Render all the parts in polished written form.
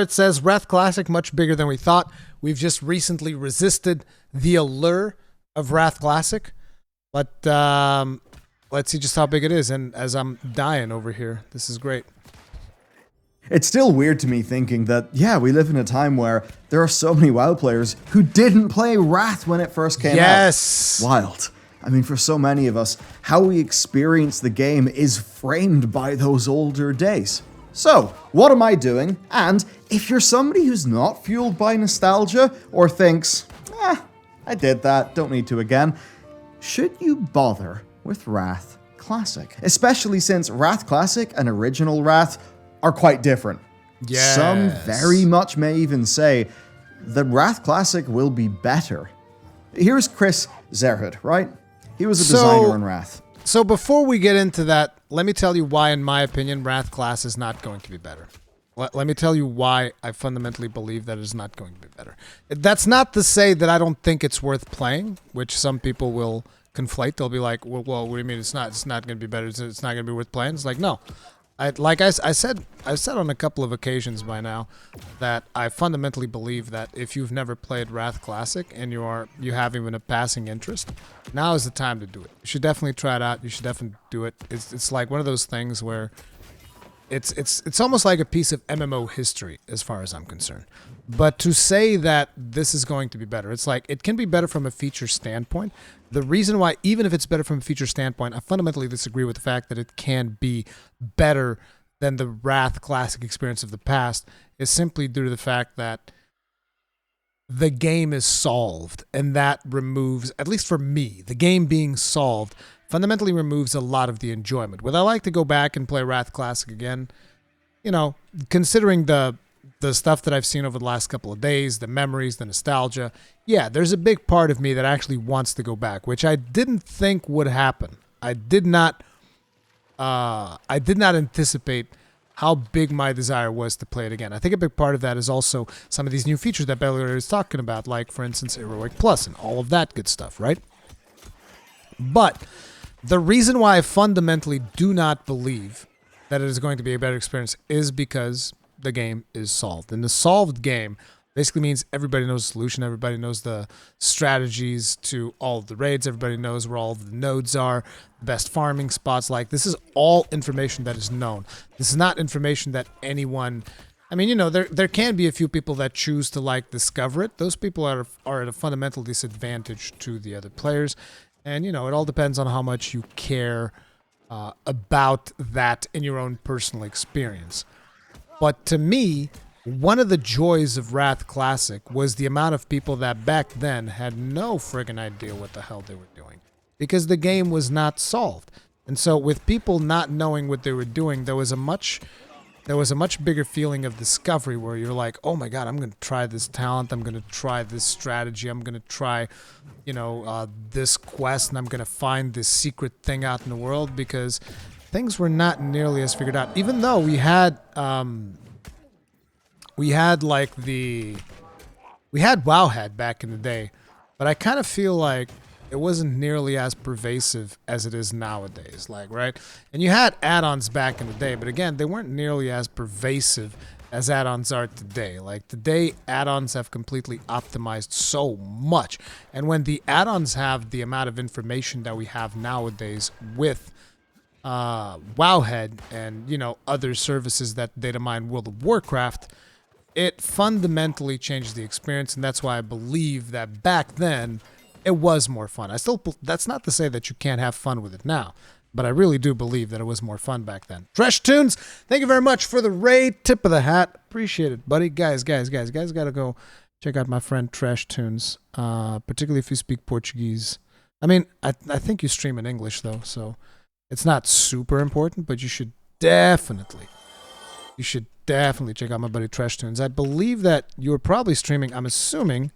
It says Wrath Classic, much bigger than we thought. We've just recently resisted the allure of Wrath Classic. But let's see just how big it is. And as I'm dying over here, this is great. It's still weird to me thinking that, yeah, we live in a time where there are so many WoW players who didn't play Wrath when it first came out. Yes! Wild. I mean, for so many of us, how we experience the game is framed by those older days. So, what am I doing? And if you're somebody who's not fueled by nostalgia or thinks, I did that, don't need to again, should you bother with Wrath Classic? Especially since Wrath Classic and Original Wrath are quite different. Yes. Some very much may even say the Wrath Classic will be better. Here's Chris Zerhud, right? He was a designer on Wrath. So before we get into that, let me tell you why, in my opinion, Wrath Class is not going to be better. Let me tell you why I fundamentally believe that it is not going to be better. That's not to say that I don't think it's worth playing, which some people will conflate. They'll be like, well what do you mean it's not going to be better? It's not going to be worth playing? It's like, no. I've said on a couple of occasions by now that I fundamentally believe that if you've never played Wrath Classic and you have even a passing interest, now is the time to do it. You should definitely try it out. You should definitely do it. It's like one of those things where it's almost like a piece of MMO history as far as I'm concerned. But to say that this is going to be better, it's like it can be better from a feature standpoint. The reason why, even if it's better from a feature standpoint, I fundamentally disagree with the fact that it can be better than the Wrath Classic experience of the past is simply due to the fact that the game is solved, and that removes, at least for me, the game being solved fundamentally removes a lot of the enjoyment. Would I like to go back and play Wrath Classic again? You know, considering the stuff that I've seen over the last couple of days, the memories, the nostalgia, yeah, there's a big part of me that actually wants to go back, which I didn't think would happen. I did not anticipate how big my desire was to play it again. I think a big part of that is also some of these new features that Bellular is talking about, like, for instance, Heroic Plus and all of that good stuff, right? But the reason why I fundamentally do not believe that it is going to be a better experience is because the game is solved. And the solved game basically means everybody knows the solution, everybody knows the strategies to all of the raids, everybody knows where all of the nodes are, the best farming spots. Like, this is all information that is known. This is not information that anyone... I mean, you know, there can be a few people that choose to, like, discover it. Those people are at a fundamental disadvantage to the other players. And, you know, it all depends on how much you care about that in your own personal experience. But to me, one of the joys of Wrath Classic was the amount of people that back then had no friggin' idea what the hell they were doing, because the game was not solved. And so with people not knowing what they were doing, there was a much bigger feeling of discovery where you're like, oh my god, I'm going to try this talent, I'm going to try this strategy, I'm going to try, you know, this quest, and I'm going to find this secret thing out in the world, because things were not nearly as figured out. Even though we had Wowhead back in the day, but I kind of feel like it wasn't nearly as pervasive as it is nowadays, like, right? And you had add-ons back in the day, but again, they weren't nearly as pervasive as add-ons are today. Like, today, add-ons have completely optimized so much. And when the add-ons have the amount of information that we have nowadays with Wowhead and, you know, other services that data mine World of Warcraft, it fundamentally changed the experience, and that's why I believe that back then it was more fun. That's not to say that you can't have fun with it now, but I really do believe that it was more fun back then. Trash Tunes, thank you very much for the raid. Tip of the hat. Appreciate it, buddy. Guys, gotta go check out my friend Trash Tunes, particularly if you speak Portuguese. I mean, I think you stream in English, though, so it's not super important, but you should definitely check out my buddy Trash Tunes. I believe that you were probably streaming, I'm assuming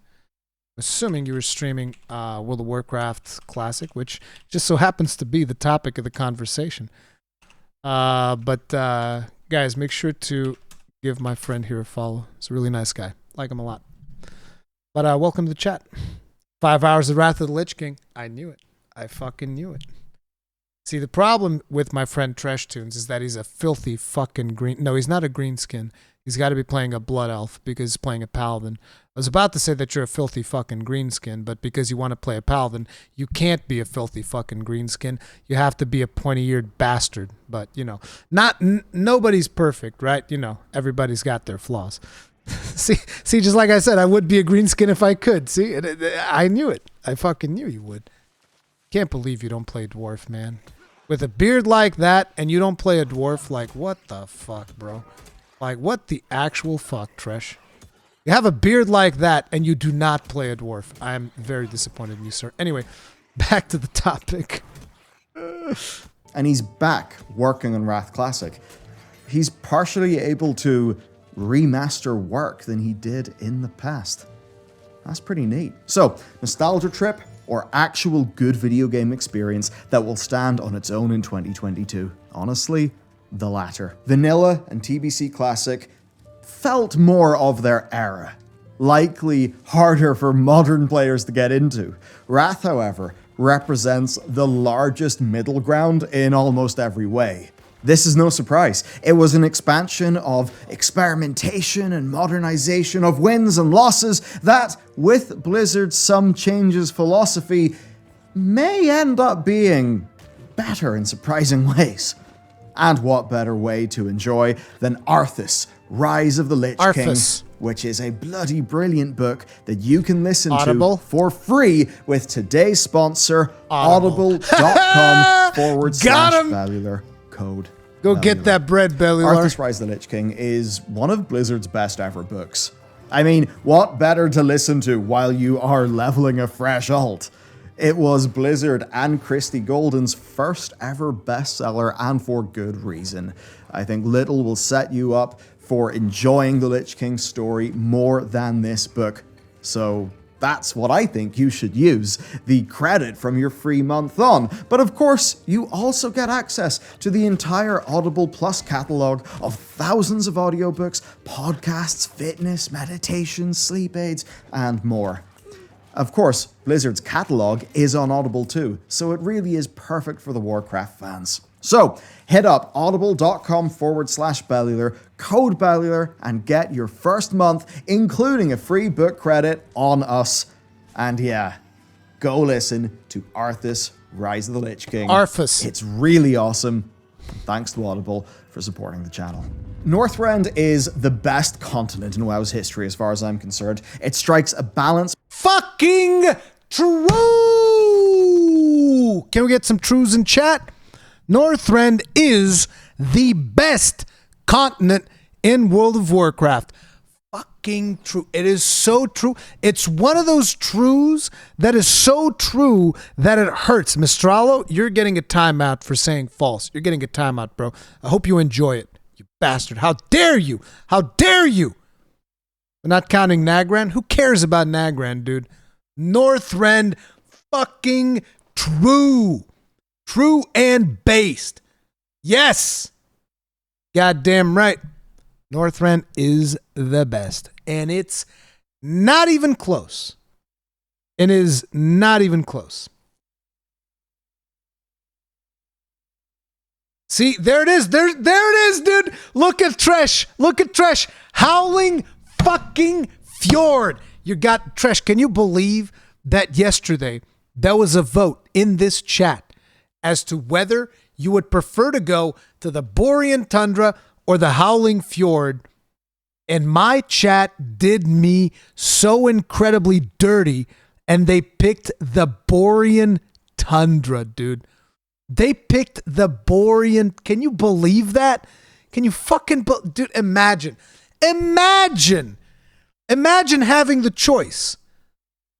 you were streaming World of Warcraft Classic, which just so happens to be the topic of the conversation. But guys, make sure to give my friend here a follow. He's a really nice guy. Like him a lot. But welcome to the chat. 5 hours of Wrath of the Lich King. I knew it. I fucking knew it. See, the problem with my friend Tresh Tunes is that he's a filthy fucking green. No, he's not a greenskin. He's got to be playing a blood elf because he's playing a paladin. I was about to say that you're a filthy fucking greenskin, but because you want to play a paladin, you can't be a filthy fucking greenskin. You have to be a pointy-eared bastard. But, you know, nobody's perfect, right? You know, everybody's got their flaws. See, just like I said, I would be a greenskin if I could. See, I knew it. I fucking knew you would. Can't believe you don't play dwarf, man. With a beard like that and you don't play a dwarf, like, what the fuck, bro? Like, what the actual fuck, Tresh? You have a beard like that and you do not play a dwarf. I'm very disappointed in you, sir. Anyway, back to the topic. And he's back working on Wrath Classic. He's partially able to remaster work than he did in the past. That's pretty neat. So, nostalgia trip or actual good video game experience that will stand on its own in 2022? Honestly, the latter. Vanilla and TBC Classic felt more of their era, likely harder for modern players to get into. Wrath, however, represents the largest middle ground in almost every way. This is no surprise. It was an expansion of experimentation and modernization, of wins and losses that, with Blizzard's some changes philosophy, may end up being better in surprising ways. And what better way to enjoy than Arthas, Rise of the Lich King, which is a bloody brilliant book that you can listen to for free with today's sponsor, audible.com/Bellular. Code Go Bellular. get that bread, Bellular. Arthas Rise of the Lich King is one of Blizzard's best ever books. I mean, what better to listen to while you are leveling a fresh alt? It was Blizzard and Christie Golden's first ever bestseller, and for good reason. I think little will set you up for enjoying the Lich King story more than this book. So that's what I think you should use the credit from your free month on. But of course, you also get access to the entire Audible Plus catalog of thousands of audiobooks, podcasts, fitness, meditation, sleep aids, and more. Of course, Blizzard's catalog is on Audible too, so it really is perfect for the Warcraft fans. So, head up audible.com/Bellular, code Bellular, and get your first month, including a free book credit on us. And yeah, go listen to Arthas, Rise of the Lich King. Arthas. It's really awesome. Thanks to Audible for supporting the channel. Northrend is the best continent in WoW's history as far as I'm concerned. It strikes a balance. Fucking true! Can we get some trues in chat? Northrend is the best continent in World of Warcraft. Fucking true. It is so true. It's one of those trues that is so true that it hurts. Mistralo, you're getting a timeout for saying false. You're getting a timeout, bro. I hope you enjoy it, you bastard. How dare you? How dare you? We're not counting Nagran. Who cares about Nagran, dude? Northrend, fucking true. True and based. Yes. Goddamn right. Northrend is the best. And it's not even close. It is not even close. See, there it is. There it is, dude. Look at Tresh. Look at Tresh. Howling fucking Fjord. You got Tresh. Can you believe that yesterday there was a vote in this chat as to whether you would prefer to go to the Borean Tundra or the Howling Fjord? And my chat did me so incredibly dirty, and they picked the Borean Tundra, dude. They picked the Borean. Can you believe that? Can you fucking... Dude, imagine having the choice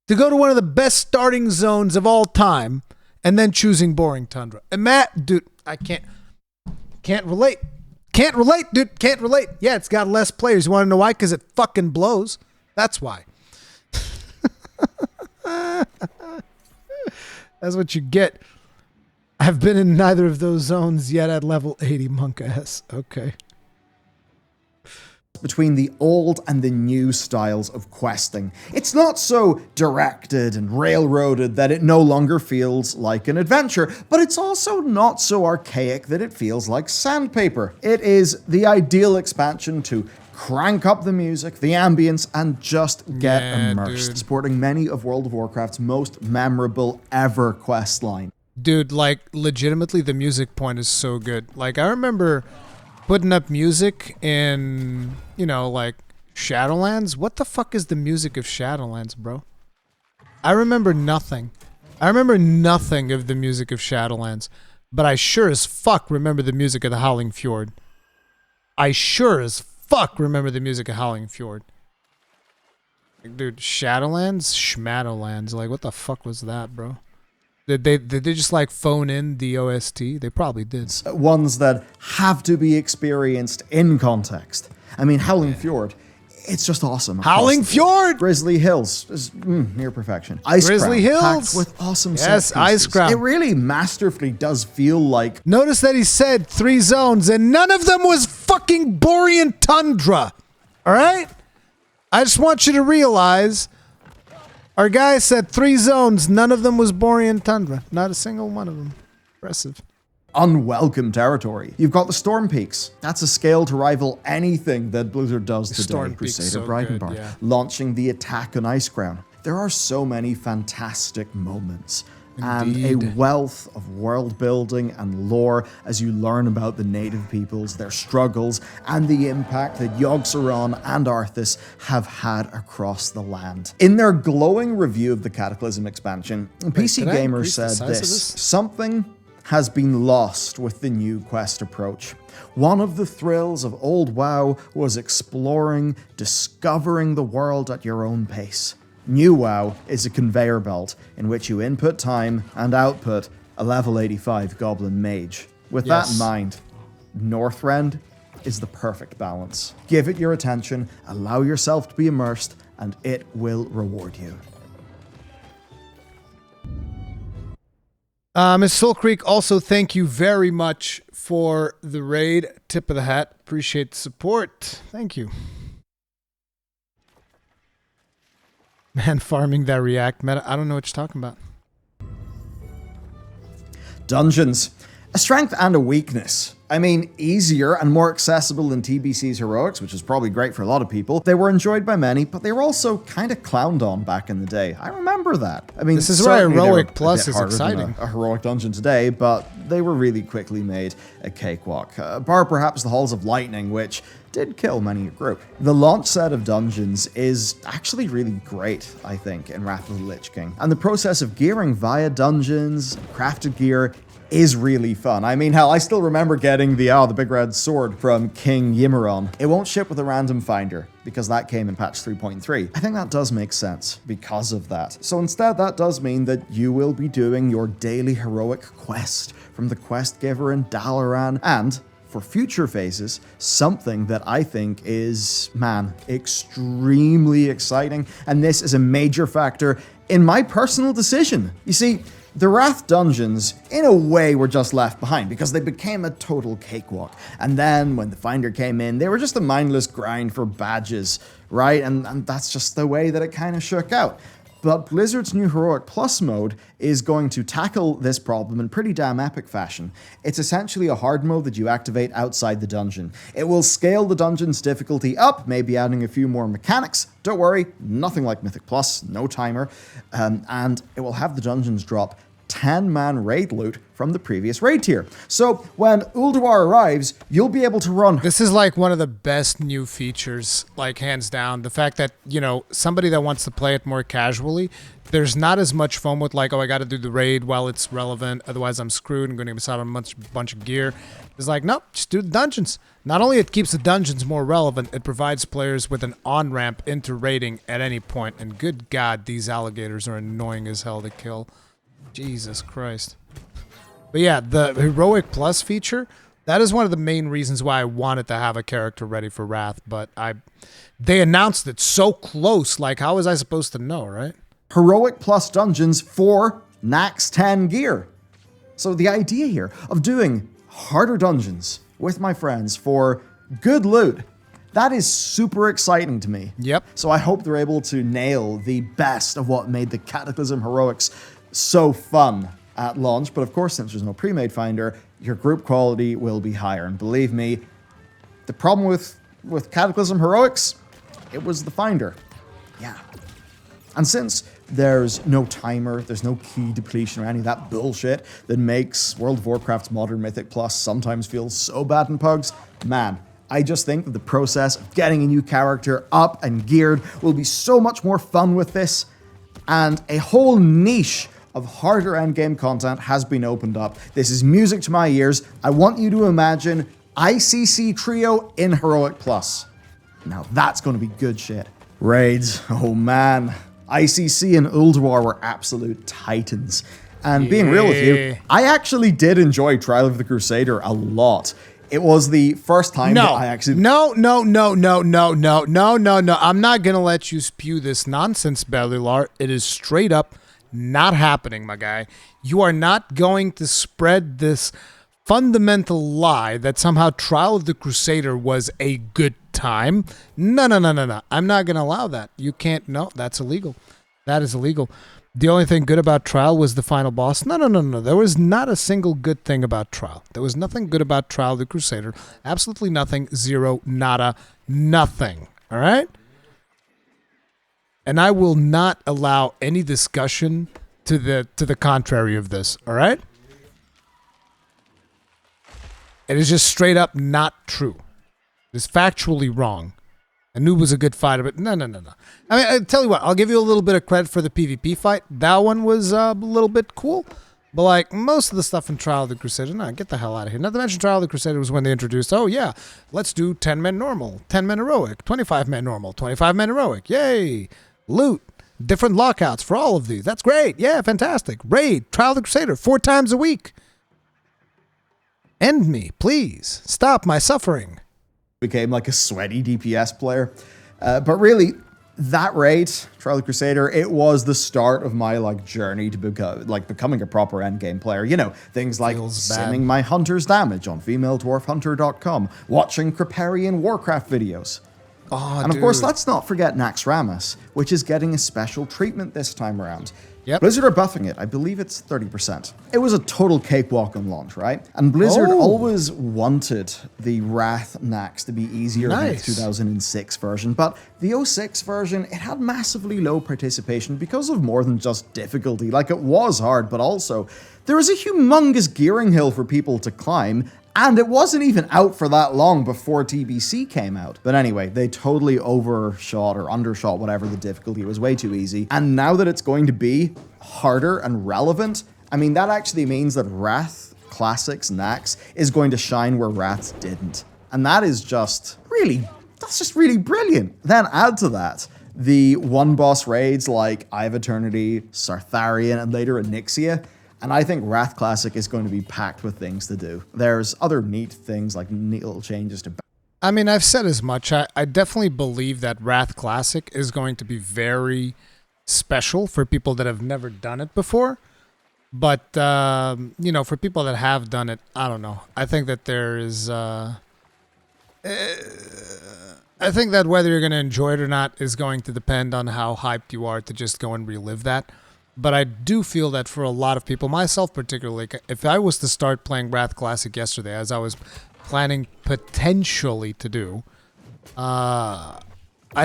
to go to one of the best starting zones of all time and then choosing Boring Tundra. Dude, I can't relate. Can't relate, dude. Can't relate. Yeah, it's got less players. You want to know why? Because it fucking blows. That's why. That's what you get. I've been in neither of those zones yet at level 80, Monk S. Okay. between the old and the new styles of questing. It's not so directed and railroaded that it no longer feels like an adventure, but it's also not so archaic that it feels like sandpaper. It is the ideal expansion to crank up the music, the ambience, and just get immersed, sporting many of World of Warcraft's most memorable ever quest line. Dude, like, legitimately, the music point is so good. Like, I remember putting up music in, you know, like, Shadowlands. What the fuck is the music of Shadowlands, bro? I remember nothing. I remember nothing of the music of Shadowlands. But I sure as fuck remember the music of the Howling Fjord. I sure as fuck remember the music of Howling Fjord. Like, dude, Shadowlands? Schmadowlands. Like, what the fuck was that, bro? Did they just like phone in the OST? They probably did. Ones that have to be experienced in context. I mean, Howling Fjord, it's just awesome. Howling Fjord! Grizzly Hills is near perfection. Ice Grizzly Crown, Hills! packed with awesome Yes, set Ice pieces. Crown. It really masterfully does feel like... Notice that he said 3 zones and none of them was fucking Borean Tundra. Alright? I just want you to realize... Our guy said 3 zones, none of them was Borean Tundra. Not a single one of them. Impressive. Unwelcome territory. You've got the Storm Peaks. That's a scale to rival anything that Blizzard does today. Storm Peaks Crusader so Brightenbar, good, yeah. launching the attack on Ice Crown. There are so many fantastic moments. Indeed. And a wealth of world building and lore as you learn about the native peoples, their struggles, and the impact that Yogg-Saron and Arthas have had across the land. In their glowing review of the Cataclysm expansion, PC Gamer said this: something has been lost with the new quest approach. One of the thrills of old WoW was exploring, discovering the world at your own pace. New WoW is a conveyor belt in which you input time and output a level 85 Goblin Mage. With that in mind, Northrend is the perfect balance. Give it your attention, allow yourself to be immersed, and it will reward you. Ms. Soul Creek, also thank you very much for the raid. Tip of the hat. Appreciate the support. Thank you. Man, farming that React meta. I don't know what you're talking about. Dungeons. A strength and a weakness. I mean, easier and more accessible than TBC's Heroics, which is probably great for a lot of people. They were enjoyed by many, but they were also kind of clowned on back in the day. I remember that. I mean, this is why Heroic Plus is exciting. A Heroic Dungeon today, but they were really quickly made a cakewalk. Bar perhaps the Halls of Lightning, which did kill many a group. The launch set of dungeons is actually really great, I think, in Wrath of the Lich King. And the process of gearing via dungeons, crafted gear, is really fun. I mean, hell, I still remember getting the big red sword from King Yimmeron. It won't ship with a random finder, because that came in patch 3.3. I think that does make sense because of that. So instead, that does mean that you will be doing your daily heroic quest from the quest giver in Dalaran, and for future phases, something that I think is, man, extremely exciting. And this is a major factor in my personal decision. You see, the Wrath dungeons, in a way, were just left behind because they became a total cakewalk. And then when the Finder came in, they were just a mindless grind for badges, right? And that's just the way that it kind of shook out. But Blizzard's new Heroic Plus mode is going to tackle this problem in pretty damn epic fashion. It's essentially a hard mode that you activate outside the dungeon. It will scale the dungeon's difficulty up, maybe adding a few more mechanics. Don't worry, nothing like Mythic Plus, no timer. And it will have the dungeons drop 10-man raid loot from the previous raid tier. So when Ulduar arrives, you'll be able to run. This is like one of the best new features, like hands down. The fact that, you know, somebody that wants to play it more casually, there's not as much FOMO with like, oh, I got to do the raid while it's relevant. Otherwise, I'm screwed and going to miss out on a bunch of gear. It's like, nope, just do the dungeons. Not only it keeps the dungeons more relevant, it provides players with an on-ramp into raiding at any point. And good God, these alligators are annoying as hell to kill. Jesus Christ. But yeah, the Heroic Plus feature, that is one of the main reasons why I wanted to have a character ready for Wrath, but they announced it so close, like how was I supposed to know, right? Heroic Plus dungeons for Nax 10 gear. So the idea here of doing harder dungeons with my friends for good loot That is super exciting to me. Yep. So I hope they're able to nail the best of what made the Cataclysm Heroics so fun at launch. But of course, since there's no pre-made finder, your group quality will be higher. And believe me, the problem with Cataclysm Heroics, it was the finder. Yeah. And since there's no timer, there's no key depletion or any of that bullshit that makes World of Warcraft's Modern Mythic Plus sometimes feel so bad in pugs, man, I just think that the process of getting a new character up and geared will be so much more fun with this, and a whole niche of harder endgame content has been opened up. This is music to my ears. I want you to imagine ICC Trio in Heroic Plus. Now that's going to be good shit. Raids, oh man. ICC and Ulduar were absolute titans. And being real with you, I actually did enjoy Trial of the Crusader a lot. It was the first time that I actually... No. I'm not going to let you spew this nonsense, Bellular. It is straight up not happening, my guy. You are not going to spread this fundamental lie that somehow Trial of the Crusader was a good time. No. I'm not going to allow that. You can't. No, that's illegal. That is illegal. The only thing good about Trial was the final boss. No. There was not a single good thing about Trial. There was nothing good about Trial of the Crusader. Absolutely nothing. Zero. Nada. Nothing. All right? And I will not allow any discussion to the contrary of this. All right? It is just straight up not true. It's factually wrong. I knew it was a good fighter, but no. I mean, I tell you what, I'll give you a little bit of credit for the PvP fight. That one was a little bit cool. But like most of the stuff in Trial of the Crusader, no, get the hell out of here. Not to mention Trial of the Crusader was when they introduced, oh yeah, let's do 10-man normal, 10-man heroic, 25-man normal, 25-man heroic. Yay! Loot. Different lockouts for all of these. That's great. Yeah, fantastic. Raid. Trial of the Crusader 4 times a week. End me, please. Stop my suffering. Became like a sweaty DPS player. But really, that raid, Trial of the Crusader, it was the start of my journey to becoming a proper endgame player. You know, things like simming my hunter's damage on femaledwarfhunter.com, watching Kriparian Warcraft videos. Oh, and of course, let's not forget Naxxramas, which is getting a special treatment this time around. Yep. Blizzard are buffing it. I believe it's 30%. It was a total cakewalk on launch, right? And Blizzard always wanted the Wrath Nax to be easier than the 2006 version, but the 06 version, it had massively low participation because of more than just difficulty. Like, it was hard, but also there was a humongous gearing hill for people to climb, and it wasn't even out for that long before TBC came out. But anyway, they totally overshot or undershot whatever the difficulty. It was way too easy. And now that it's going to be harder and relevant, I mean, that actually means that Wrath Classics Nax is going to shine where Wraths didn't. And that is just really brilliant. Then add to that the one-boss raids like Eye of Eternity, Sartharian, and later Onyxia. And I think Wrath Classic is going to be packed with things to do. There's other neat things like neat little changes to... I mean, I've said as much. I definitely believe that Wrath Classic is going to be very special for people that have never done it before. But, you know, for people that have done it, I don't know. I think that there is... I think that whether you're going to enjoy it or not is going to depend on how hyped you are to just go and relive that. But I do feel that for a lot of people, myself particularly, if I was to start playing Wrath Classic yesterday, as I was planning potentially to do, I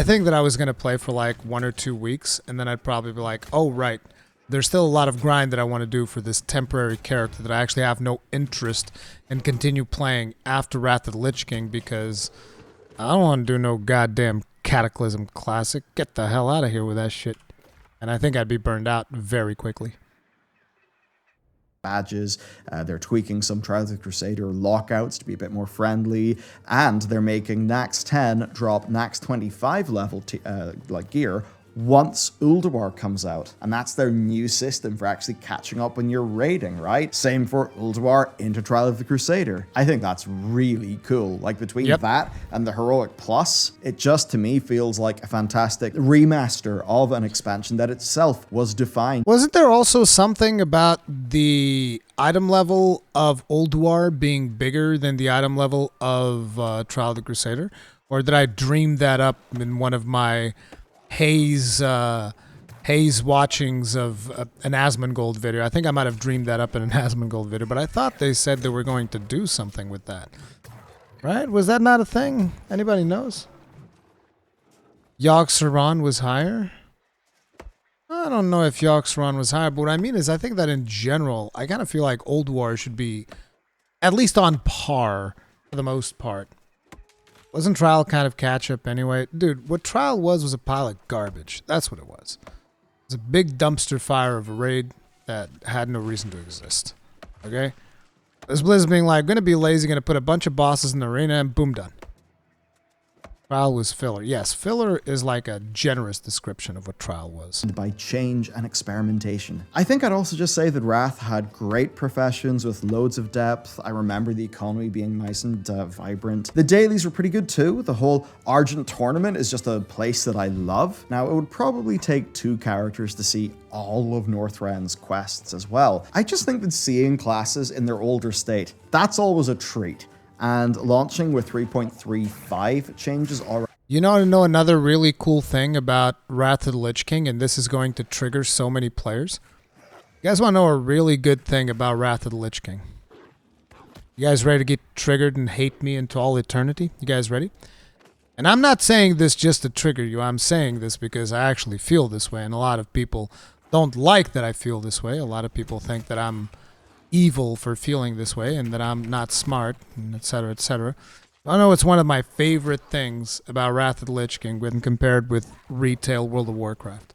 think that I was going to play for like 1 or 2 weeks, and then I'd probably be like, oh, right, there's still a lot of grind that I want to do for this temporary character that I actually have no interest in continue playing after Wrath of the Lich King, because I don't want to do no goddamn Cataclysm Classic. Get the hell out of here with that shit. And I think I'd be burned out very quickly. Badges, they're tweaking some Trials of the Crusader lockouts to be a bit more friendly, and they're making Nax 10 drop Nax 25 level gear once Ulduar comes out. And that's their new system for actually catching up when you're raiding, right? Same for Ulduar into Trial of the Crusader. I think that's really cool. Like, between that and the Heroic Plus, it just, to me, feels like a fantastic remaster of an expansion that itself was defined. Wasn't there also something about the item level of Ulduar being bigger than the item level of Trial of the Crusader? Or did I dream that up in one of my haze watchings of an Asmongold video? I think I might have dreamed that up in an Asmongold video, but I thought they said they were going to do something with that. Right? Was that not a thing? Anybody knows? Yogg-Saron was higher? I don't know if Yogg-Saron was higher, but what I mean is I think that in general, I kind of feel like Old War should be at least on par for the most part. Wasn't Trial kind of catch-up anyway? Dude, what Trial was a pile of garbage. That's what it was. It was a big dumpster fire of a raid that had no reason to exist. Okay? This Blizz being like, gonna be lazy, gonna put a bunch of bosses in the arena, and boom, done. Trial was filler. Yes, filler is like a generous description of what Trial was. By change and experimentation. I think I'd also just say that Wrath had great professions with loads of depth. I remember the economy being nice and vibrant. The dailies were pretty good too. The whole Argent tournament is just a place that I love. Now, it would probably take 2 characters to see all of Northrend's quests as well. I just think that seeing classes in their older state, that's always a treat. And launching with 3.35 changes already. You know another really cool thing about Wrath of the Lich King, and this is going to trigger so many players? You guys want to know a really good thing about Wrath of the Lich King? You guys ready to get triggered and hate me into all eternity? You guys ready? And I'm not saying this just to trigger you. I'm saying this because I actually feel this way, and a lot of people don't like that I feel this way. A lot of people think that I'm evil for feeling this way and that I'm not smart, and etc., etc. I know it's one of my favorite things about Wrath of the Lich King when compared with retail World of Warcraft.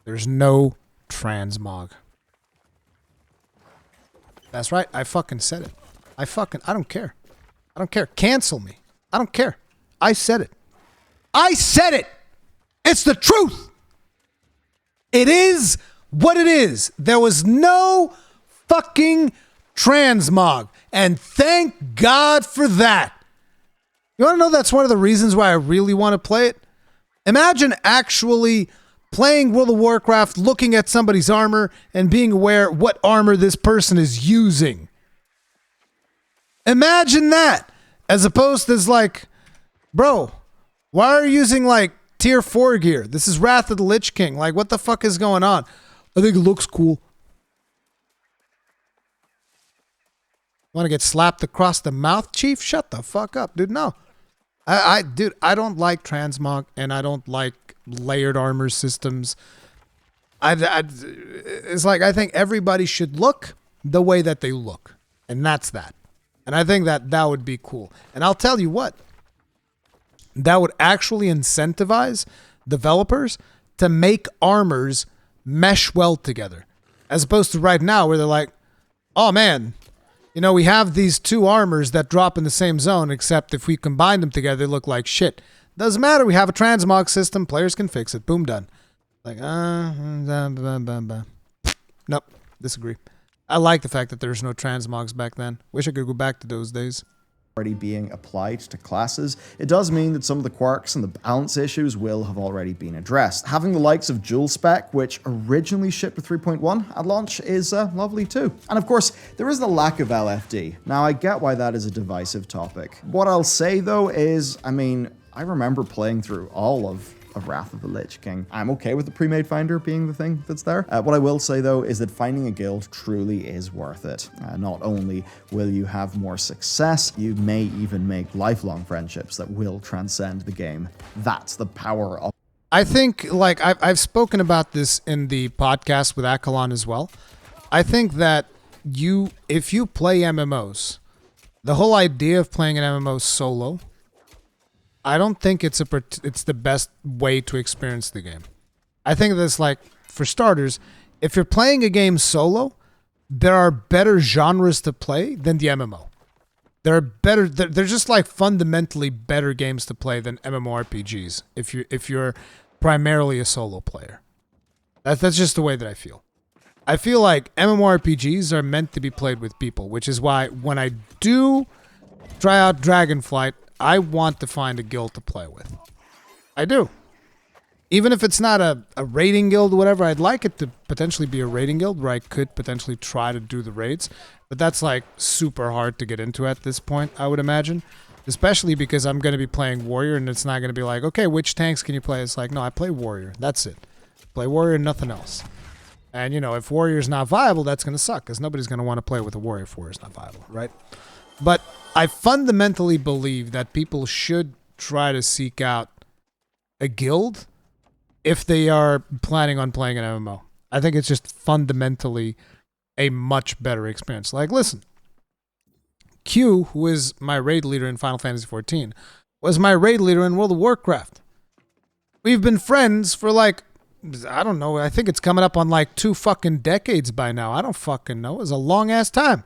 There's no transmog. That's right, I fucking said it. I don't care. I don't care. Cancel me. I don't care. I said it. I said it! It's the truth! It is what it is. There was no fucking transmog, and thank God for that. You want to know that's one of the reasons why I really want to play it? Imagine actually playing World of Warcraft, looking at somebody's armor and being aware what armor this person is using. Imagine that, as opposed to like, bro, why are you using like tier 4 gear? This is Wrath of the Lich King. Like, what the fuck is going on? I think it looks cool. Want to get slapped across the mouth, Chief? Shut the fuck up, dude. No. Dude, I don't like transmog, and I don't like layered armor systems. It's like, I think everybody should look the way that they look, and that's that. And I think that that would be cool. And I'll tell you what, that would actually incentivize developers to make armors mesh well together, as opposed to right now where they're like, oh man, you know, we have these 2 armors that drop in the same zone, except if we combine them together, they look like shit. Doesn't matter. We have a transmog system. Players can fix it. Boom, done. Like, nope. Disagree. I like the fact that there's no transmogs back then. Wish I could go back to those days. Already being applied to classes, it does mean that some of the quirks and the balance issues will have already been addressed. Having the likes of Dual Spec, which originally shipped with 3.1 at launch, is lovely too. And of course, there is the lack of LFD. Now, I get why that is a divisive topic. What I'll say though is, I mean, I remember playing through all of Wrath of the Lich King. I'm okay with the pre-made finder being the thing that's there. What I will say though is that finding a guild truly is worth it. Not only will you have more success, you may even make lifelong friendships that will transcend the game. That's the power of... I think, like, I've spoken about this in the podcast with Akalon as well. I think that if you play MMOs, the whole idea of playing an MMO solo, I don't think it's the best way to experience the game. I think that's like, for starters, if you're playing a game solo, there are better genres to play than the MMO. They're just like fundamentally better games to play than MMORPGs if you're primarily a solo player. That's just the way that I feel. I feel like MMORPGs are meant to be played with people, which is why when I do try out Dragonflight, I want to find a guild to play with. I do. Even if it's not a raiding guild or whatever, I'd like it to potentially be a raiding guild where I could potentially try to do the raids. But that's like super hard to get into at this point, I would imagine. especially because I'm going to be playing Warrior, and it's not going to be like, okay, which tanks can you play? It's like, no, I play Warrior. That's it. Play Warrior and nothing else. And, you know, if Warrior's not viable, that's going to suck because nobody's going to want to play with a Warrior if Warrior's not viable, right? But I fundamentally believe that people should try to seek out a guild if they are planning on playing an MMO. I think it's just fundamentally a much better experience. Like, listen, Q, who is my raid leader in Final Fantasy XIV, was my raid leader in World of Warcraft. We've been friends for like, I don't know, I think it's coming up on like 2 fucking decades by now. I don't fucking know. It was a long ass time.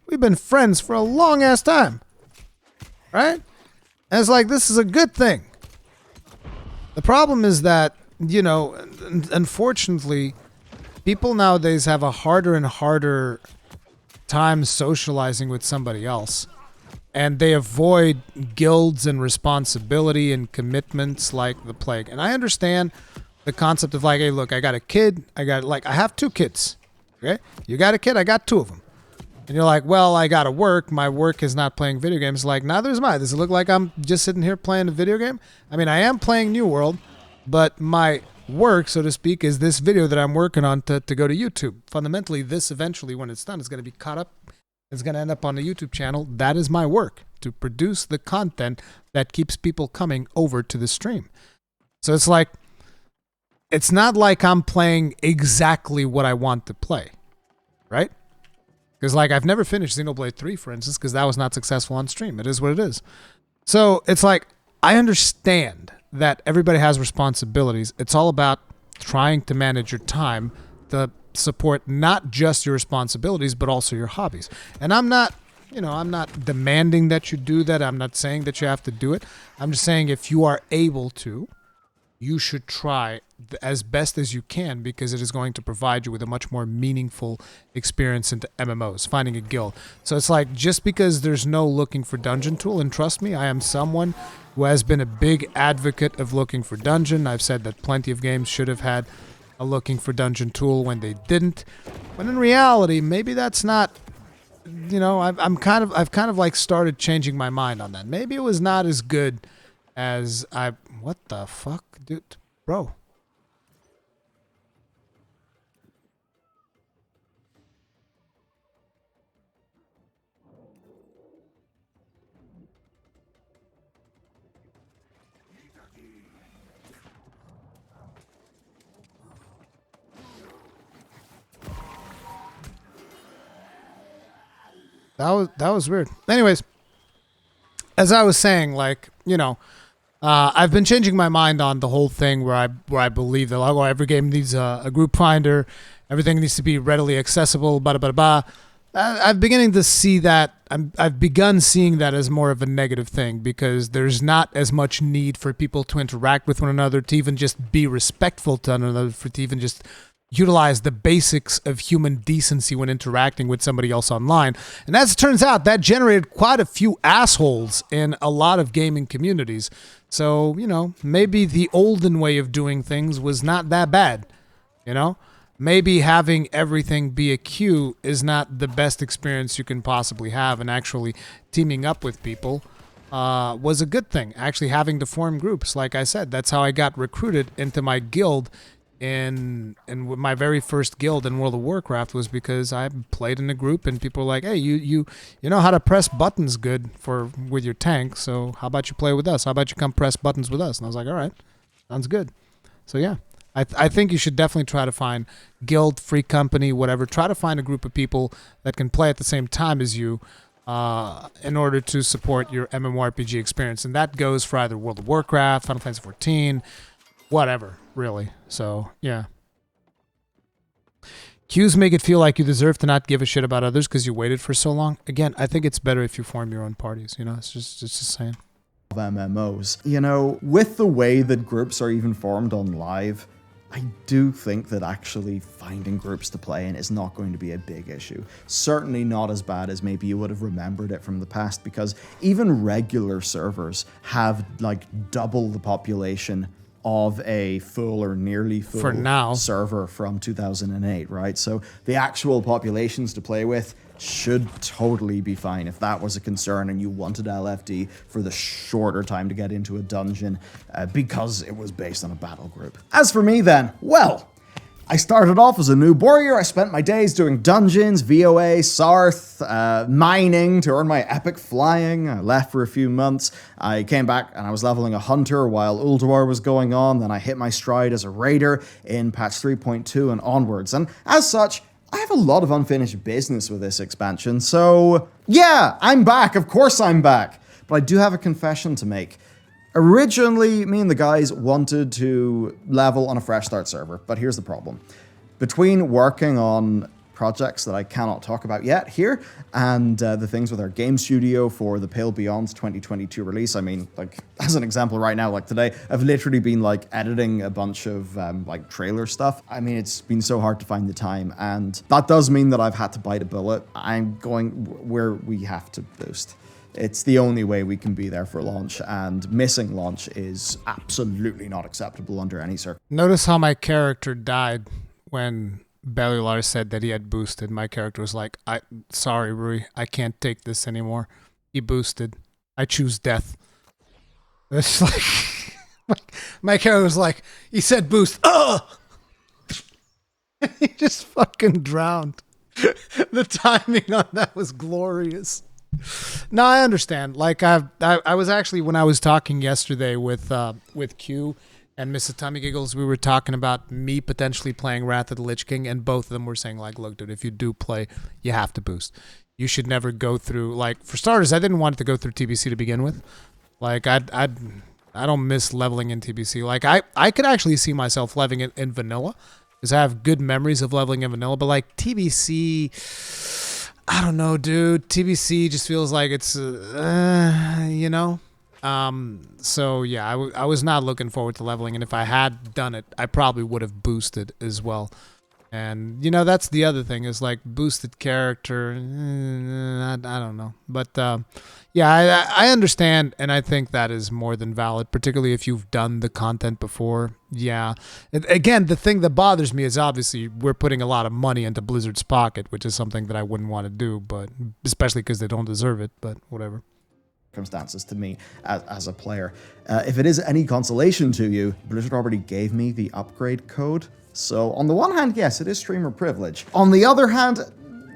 We've been friends for a long ass time. Right? And it's like, this is a good thing. The problem is that, you know, unfortunately, people nowadays have a harder and harder time socializing with somebody else. And they avoid guilds and responsibility and commitments like the plague. And I understand the concept of like, hey, look, I got a kid. I have 2 kids. Okay? You got a kid? I got 2 of them. And you're like, well, I got to work. My work is not playing video games. Like, neither is mine. Does it look like I'm just sitting here playing a video game? I mean, I am playing New World, but my work, so to speak, is this video that I'm working on to go to YouTube. Fundamentally, this eventually, when it's done, is going to be caught up. It's going to end up on the YouTube channel. That is my work, to produce the content that keeps people coming over to the stream. So it's like, it's not like I'm playing exactly what I want to play, right? Because, like, I've never finished Xenoblade 3, for instance, because that was not successful on stream. It is what it is. So it's like, I understand that everybody has responsibilities. It's all about trying to manage your time to support not just your responsibilities, but also your hobbies. And I'm not, you know, I'm not demanding that you do that. I'm not saying that you have to do it. I'm just saying if you are able to, you should try as best as you can, because it is going to provide you with a much more meaningful experience into MMOs, finding a guild. So it's like, just because there's no looking for dungeon tool, and trust me, I am someone who has been a big advocate of looking for dungeon. I've said that plenty of games should have had a looking for dungeon tool when they didn't. But in reality, maybe that's not, you know, I've kind of like started changing my mind on that. Maybe it was not as good as what the fuck, dude, bro. That was weird. Anyways, as I was saying, like, you know, I've been changing my mind on the whole thing where I believe that, like, oh, every game needs a group finder, everything needs to be readily accessible, blah blah blah. I'm beginning to see that. I've begun seeing that as more of a negative thing, because there's not as much need for people to interact with one another, to even just be respectful to one another, to even just utilize the basics of human decency when interacting with somebody else online. And as it turns out, that generated quite a few assholes in a lot of gaming communities. So, you know, maybe the olden way of doing things was not that bad, you know? Maybe having everything be a queue is not the best experience you can possibly have, and actually teaming up with people was a good thing. Actually having to form groups, like I said, that's how I got recruited into my guild. In my very first guild in World of Warcraft was because I played in a group and people were like, hey, you know how to press buttons good with your tank, so how about you play with us? How about you come press buttons with us? And I was like, all right, sounds good. So yeah, I think you should definitely try to find guild, free company, whatever. Try to find a group of people that can play at the same time as you in order to support your MMORPG experience. And that goes for either World of Warcraft, Final Fantasy XIV, whatever, really. So, yeah. Queues make it feel like you deserve to not give a shit about others because you waited for so long. Again, I think it's better if you form your own parties, you know? It's just saying. MMOs. You know, with the way that groups are even formed on live, I do think that actually finding groups to play in is not going to be a big issue. Certainly not as bad as maybe you would have remembered it from the past, because even regular servers have like double the population of a full or nearly full for now server from 2008, right? So the actual populations to play with should totally be fine if that was a concern and you wanted LFD for the shorter time to get into a dungeon because it was based on a battle group. As for me then, well, I started off as a noob warrior. I spent my days doing dungeons, VOA, Sarth, mining to earn my epic flying. I left for a few months. I came back and I was leveling a hunter while Ulduar was going on. Then I hit my stride as a raider in patch 3.2 and onwards. And as such, I have a lot of unfinished business with this expansion. So yeah, I'm back. Of course I'm back. But I do have a confession to make. Originally, me and the guys wanted to level on a fresh start server, but here's the problem. Between working on projects that I cannot talk about yet here, and the things with our game studio for the Pale Beyond's 2022 release, I mean, like, as an example right now, like today, I've literally been, like, editing a bunch of, like, trailer stuff. I mean, it's been so hard to find the time, and that does mean that I've had to bite a bullet. I'm going where we have to boost. It's the only way we can be there for launch, and missing launch is absolutely not acceptable under any circumstances. Notice how my character died when Bellular said that he had boosted. My character was like, sorry, Rui, I can't take this anymore. He boosted. I choose death. It's like, my character was like, he said boost. Ugh! He just fucking drowned. The timing on that was glorious. No, I understand. Like I was actually, when I was talking yesterday with Q and Mrs. Tummy Giggles, we were talking about me potentially playing Wrath of the Lich King, and both of them were saying like, look, dude, if you do play, you have to boost. You should never go through, like, for starters, I didn't want it to go through TBC to begin with. Like I don't miss leveling in TBC. Like I could actually see myself leveling it in vanilla because I have good memories of leveling in vanilla, but like TBC, I don't know, dude. TBC just feels like it's, you know? So, yeah, I was not looking forward to leveling, and if I had done it, I probably would have boosted as well. And, you know, that's the other thing, is like boosted character, I don't know. But, yeah, I understand, and I think that is more than valid, particularly if you've done the content before. Yeah. And again, the thing that bothers me is obviously we're putting a lot of money into Blizzard's pocket, which is something that I wouldn't want to do, but especially because they don't deserve it, but whatever. Circumstances to me as a player. If it is any consolation to you, Blizzard already gave me the upgrade code. So on the one hand, yes, it is streamer privilege. On the other hand,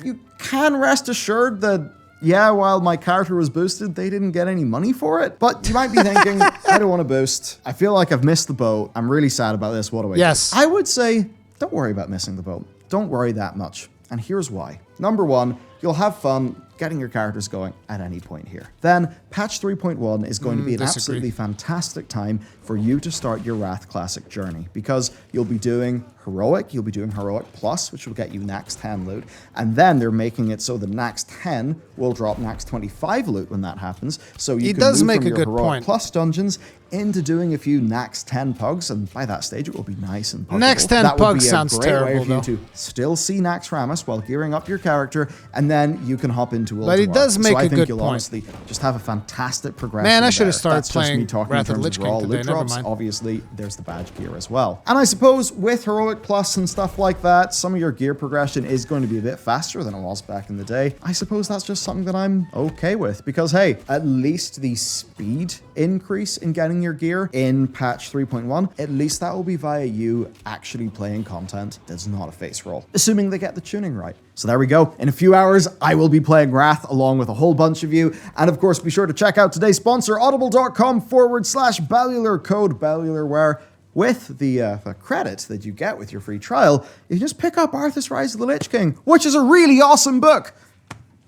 you can rest assured that, yeah, while my character was boosted, they didn't get any money for it. But you might be thinking, I don't want to boost. I feel like I've missed the boat. I'm really sad about this. What do I do? Yes. I would say, don't worry about missing the boat. Don't worry that much. And here's why. Number one, you'll have fun getting your characters going at any point here. Then, patch 3.1 is going to be an absolutely fantastic time for you to start your Wrath Classic journey, because you'll be doing Heroic, you'll be doing Heroic Plus, which will get you Nax 10 loot, and then they're making it so the Nax 10 will drop Nax 25 loot when that happens, so you can move from your Heroic Plus dungeons into doing a few Nax 10 pugs, and by that stage it will be nice and puggable. Nax 10 pugs sounds terrible, though. To still see Nax Ramus while gearing up your character, and then you can hop into Ulduar. But he does make a good point. So I think you'll honestly just have a fantastic progression. Man, I should have started That's just playing me talking Wrath in of the terms Lich of raw King today. loot Never drops. mind. Obviously, there's the badge gear as well. And I suppose with Heroic Plus and stuff like that, some of your gear progression is going to be a bit faster than it was back in the day. I suppose that's just something that I'm okay with, because hey, at least the speed increase in getting your gear in patch 3.1, at least that will be via you actually playing content that's not a face roll, assuming they get the tuning right. So there we go. In a few hours, I will be playing Wrath along with a whole bunch of you. And of course, be sure to check out today's sponsor, audible.com/Bellular, code Bellular, where with the credit that you get with your free trial, you just pick up Arthas Rise of the Lich King, which is a really awesome book.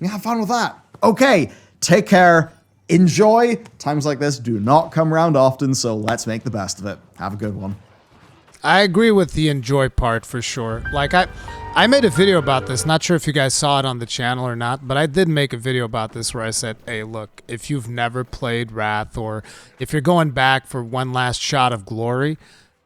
You have fun with that. Okay, take care. Enjoy. Times like this do not come around often, so let's make the best of it. Have a good one. I agree with the enjoy part for sure. Like I made a video about this. Not sure if you guys saw it on the channel or not, but I did make a video about this where I said, hey, look, if you've never played Wrath, or if you're going back for one last shot of glory,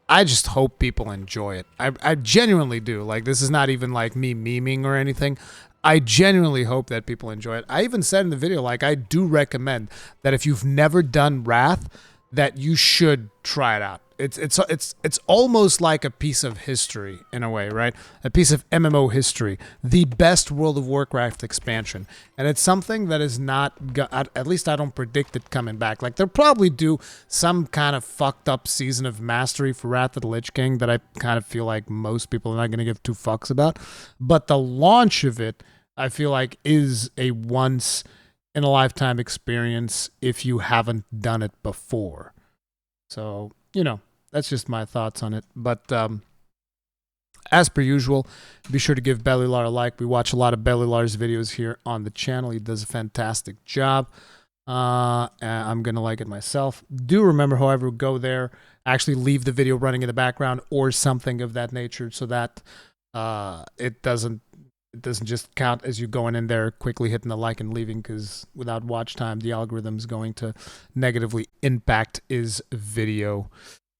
I just hope people enjoy it. I genuinely do. Like, this is not even like me memeing or anything. I genuinely hope that people enjoy it. I even said in the video, like, I do recommend that if you've never done Wrath, that you should try it out. it's almost like a piece of history in a way, right? A piece of MMO history, the best World of Warcraft expansion, and it's something that is not. At least I don't predict it coming back. Like they'll probably do some kind of fucked up season of Mastery for Wrath of the Lich King that I kind of feel like most people are not going to give two fucks about. But the launch of it, I feel like, is a once in a lifetime experience if you haven't done it before. So, that's just my thoughts on it. But as per usual, be sure to give Bellular a like. We watch a lot of Bellular's videos here on the channel. He does a fantastic job. I'm going to like it myself. Do remember, however, go there, actually leave the video running in the background or something of that nature so that it doesn't just count as you going in there, quickly hitting the like and leaving, because without watch time, the algorithm is going to negatively impact his video.